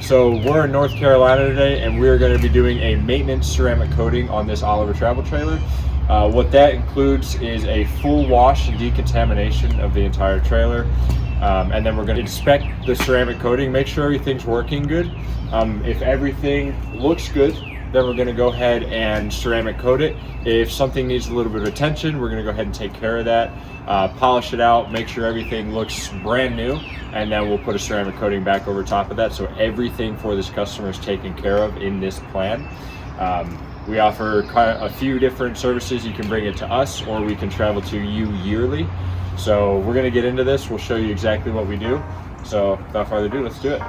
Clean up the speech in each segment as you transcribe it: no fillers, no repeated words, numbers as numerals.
So we're in North Carolina today, and we're going to be doing a maintenance ceramic coating on this Oliver travel trailer. What that includes is a full wash and decontamination of the entire trailer. And then we're going to inspect the ceramic coating, make sure everything's working good. If everything looks good, then we're going to go ahead and ceramic coat it. If something needs a little bit of attention, we're going to go ahead and take care of that, polish it out, make sure everything looks brand new, and then we'll put a ceramic coating back over top of that, so everything for this customer is taken care of in this plan. We offer a few different services. You can bring it to us, or we can travel to you yearly. So we're going to get into this. We'll show you exactly what we do. So without further ado, let's do it.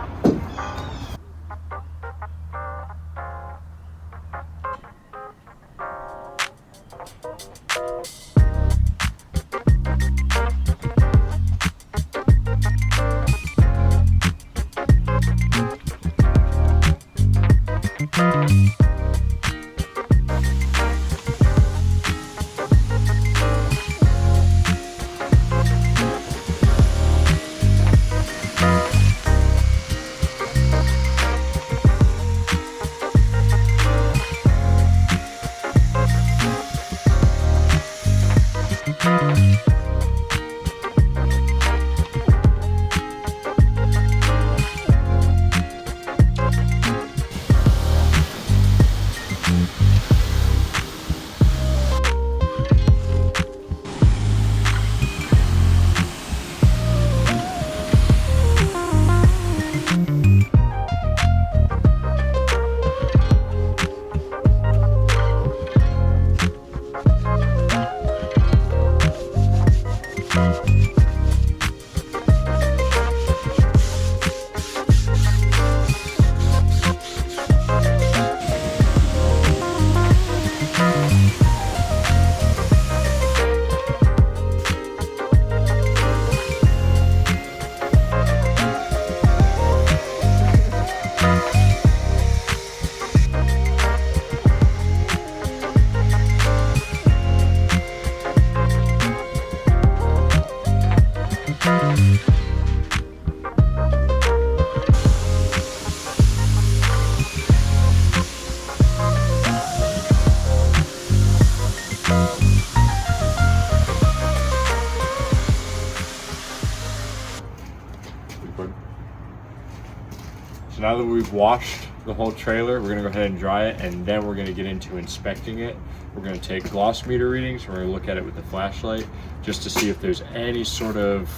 So now that we've washed the whole trailer, we're gonna go ahead and dry it, and then we're gonna get into inspecting it. We're gonna take gloss meter readings. We're gonna look at it with the flashlight just to see if there's any sort of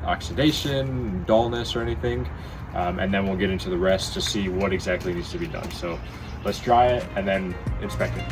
oxidation, dullness, or anything. And then we'll get into the rest to see what exactly needs to be done. So let's dry it and then inspect it.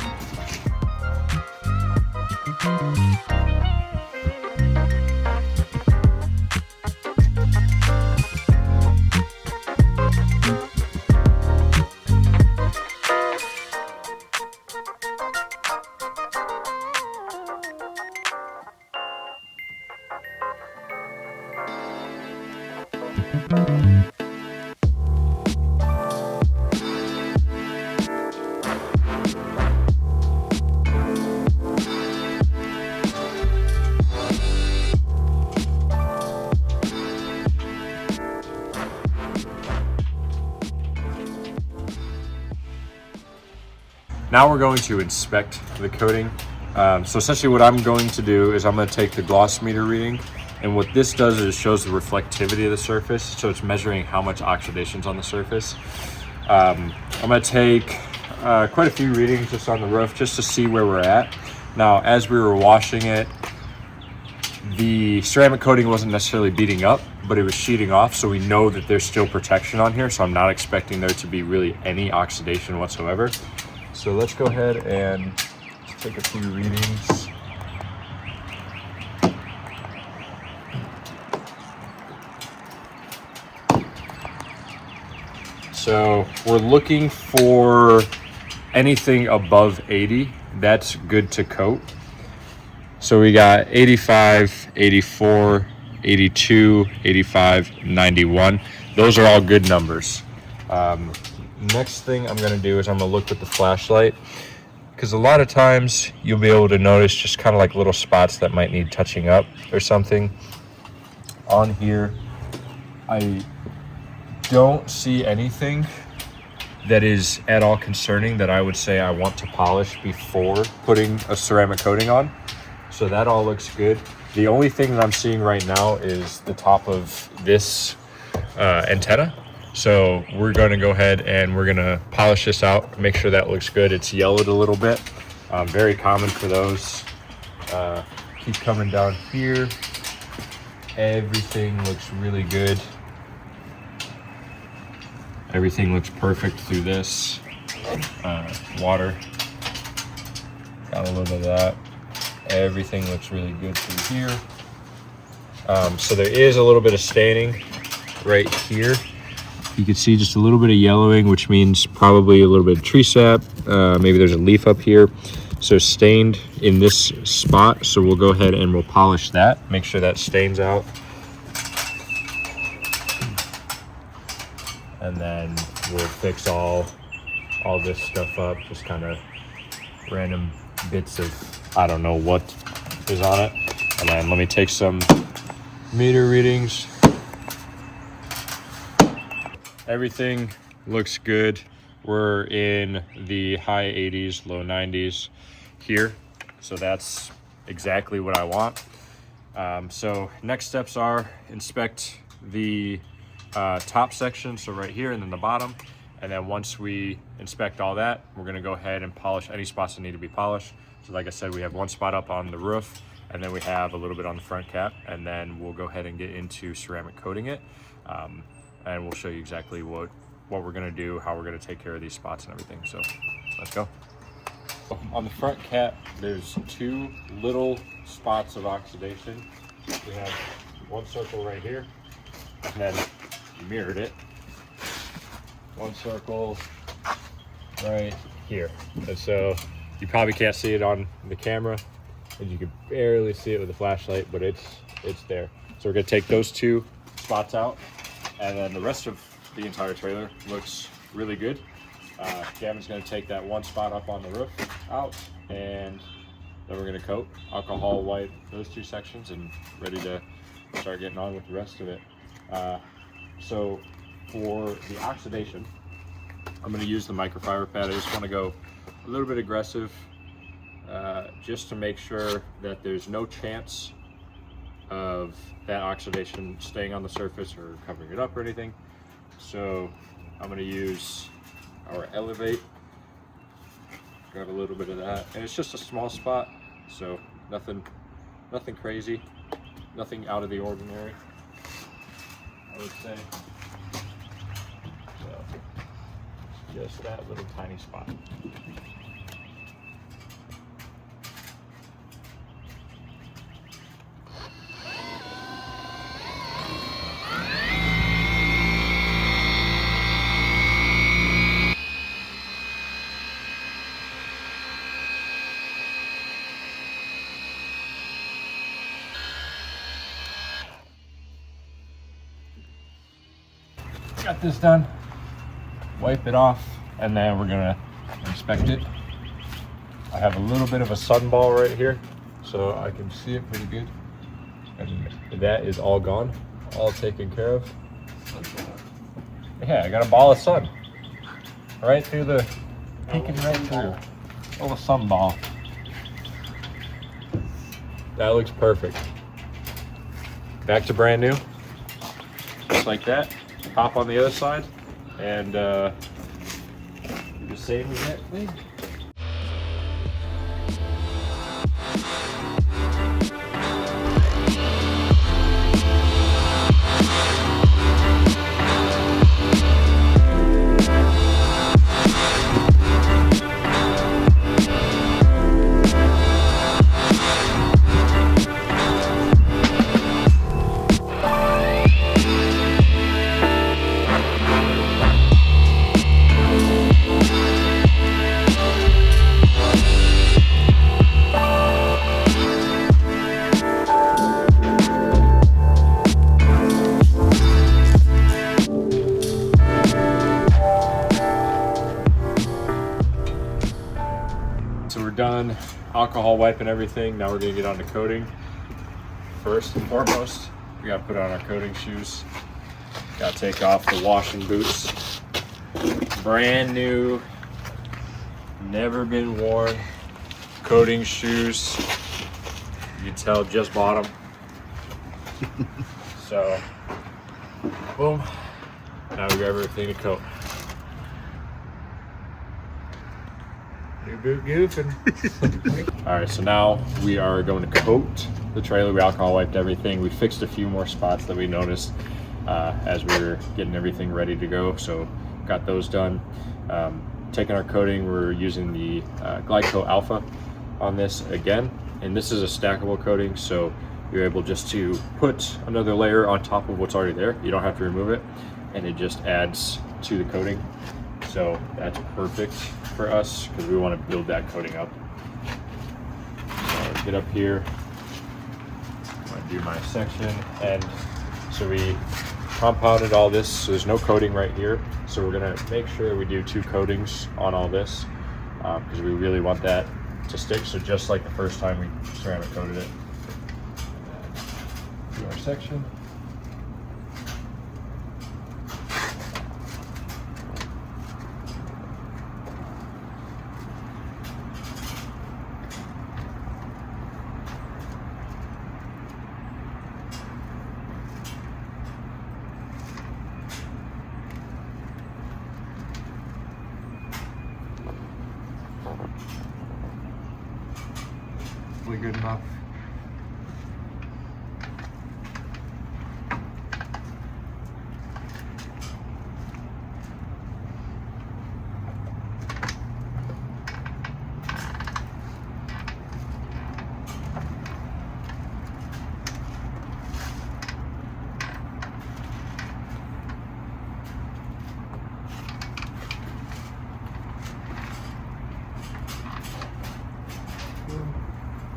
Now we're going to inspect the coating. So essentially what I'm going to do is I'm going to take the gloss meter reading, and what this does is it shows the reflectivity of the surface. So it's measuring how much oxidation's on the surface. I'm going to take quite a few readings just on the roof just to see where we're at. Now, as we were washing it, the ceramic coating wasn't necessarily beating up, but it was sheeting off, so we know that there's still protection on here, so I'm not expecting there to be really any oxidation whatsoever. So let's go ahead and take a few readings. So we're looking for anything above 80. That's good to coat. So we got 85, 84, 82, 85, 91. Those are all good numbers. Next thing I'm going to do is I'm going to look with the flashlight, because a lot of times you'll be able to notice just kind of like little spots that might need touching up or something. On here, I don't see anything that is at all concerning that I would say I want to polish before putting a ceramic coating on. So that all looks good. The only thing that I'm seeing right now is the top of this antenna. So we're going to go ahead and we're going to polish this out, make sure that looks good. It's yellowed a little bit. Very common for those. Keep coming down here. Everything looks really good. Everything looks perfect through this. Water. Got a little bit of that. Everything looks really good through here. So there is a little bit of staining right here. You can see just a little bit of yellowing, which means probably a little bit of tree sap. Maybe there's a leaf up here. So stained in this spot. So we'll go ahead and we'll polish that. Make sure that stains out. And then we'll fix all this stuff up. Just kind of random bits of, I don't know what is on it. And then let me take some meter readings. Everything looks good. We're in the high 80s, low 90s here. So that's exactly what I want. So next steps are inspect the top section, so right here, and then the bottom. And then once we inspect all that, we're gonna go ahead and polish any spots that need to be polished. So like I said, we have one spot up on the roof, and then we have a little bit on the front cap, and then we'll go ahead and get into ceramic coating it. And we'll show you exactly what we're gonna do, how we're gonna take care of these spots and everything. So let's go. On the front cap, there's two little spots of oxidation. We have one circle right here, and then mirrored it. One circle right here. And so you probably can't see it on the camera, and you can barely see it with the flashlight, but it's there. So we're gonna take those two spots out, and then the rest of the entire trailer looks really good. Gavin's gonna take that one spot up on the roof out, and then we're gonna coat, alcohol wipe those two sections, and ready to start getting on with the rest of it. So for the oxidation, I'm gonna use the microfiber pad. I just wanna go a little bit aggressive, just to make sure that there's no chance of that oxidation staying on the surface or covering it up or anything. So I'm gonna use our Elevate, grab a little bit of that, and it's just a small spot, so nothing crazy, nothing out of the ordinary, I would say. So just that little tiny spot. Got this done, wipe it off, and then we're gonna inspect it. I have a little bit of a sunball right here, so I can see it pretty good. And that is all gone, all taken care of. Yeah, I got a ball of sun. Right through the, peeking right through. A little sunball. That looks perfect. Back to brand new. Just like that. Top on the other side, and do the same exact thing. So we're done alcohol wiping everything. Now we're gonna get on to coating. First and foremost, we gotta put on our coating shoes. Gotta take off the washing boots. Brand new, never been worn coating shoes. You can tell just bought them. So, boom. Now we grab everything to coat. New boot goofing. All right, so now we are going to coat the trailer. We alcohol wiped everything. We fixed a few more spots that we noticed as we were getting everything ready to go. So got those done. Taking our coating, we're using the Glide Coat Alpha on this again. And this is a stackable coating, so you're able just to put another layer on top of what's already there. You don't have to remove it, and it just adds to the coating. So that's perfect for us because we want to build that coating up. So get up here. I'm going to do my section, and so we compounded all this, so there's no coating right here. So we're going to make sure we do 2 coatings on all this because we really want that to stick. So just like the first time we ceramic coated it. Do our section. Hopefully good enough.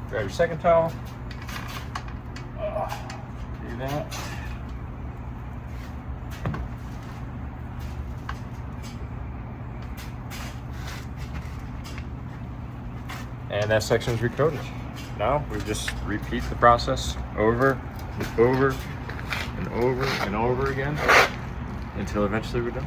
Grab your second towel. Do that. And that section is recoated. Now we just repeat the process over and over and over and over again until eventually we're done.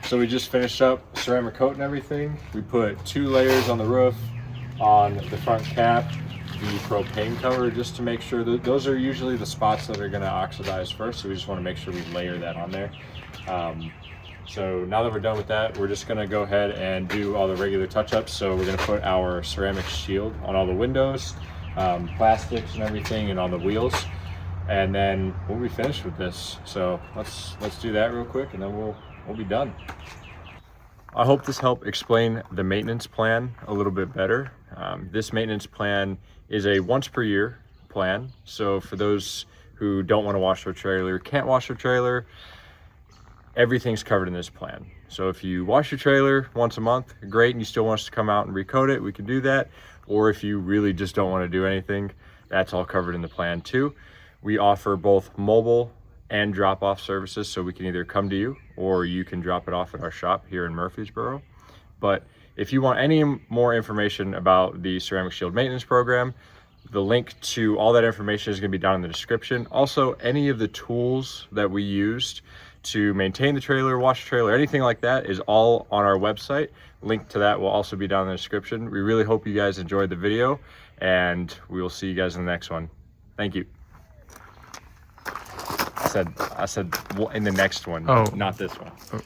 So we just finished up ceramic coat and everything. We put 2 layers on the roof, on the front cap, the propane cover, just to make sure that those are usually the spots that are going to oxidize first. So we just want to make sure we layer that on there. So now that we're done with that, we're just going to go ahead and do all the regular touch-ups. So we're going to put our ceramic shield on all the windows, plastics and everything, and on the wheels. And then we'll be finished with this. So let's do that real quick, and then we'll be done. I hope this helped explain the maintenance plan a little bit better. This maintenance plan is a once per year plan. So for those who don't want to wash their trailer, can't wash their trailer, everything's covered in this plan. So if you wash your trailer once a month, great, and you still want us to come out and recoat it, we can do that. Or if you really just don't want to do anything, that's all covered in the plan too. We offer both mobile and drop-off services, so we can either come to you or you can drop it off at our shop here in Murfreesboro. But if you want any more information about the Ceramic Shield Maintenance Program, the link to all that information is going to be down in the description. Also, any of the tools that we used to maintain the trailer, wash the trailer, anything like that is all on our website. Link to that will also be down in the description. We really hope you guys enjoyed the video, and we will see you guys in the next one. Thank you. I said in the next one, not this one. Oh.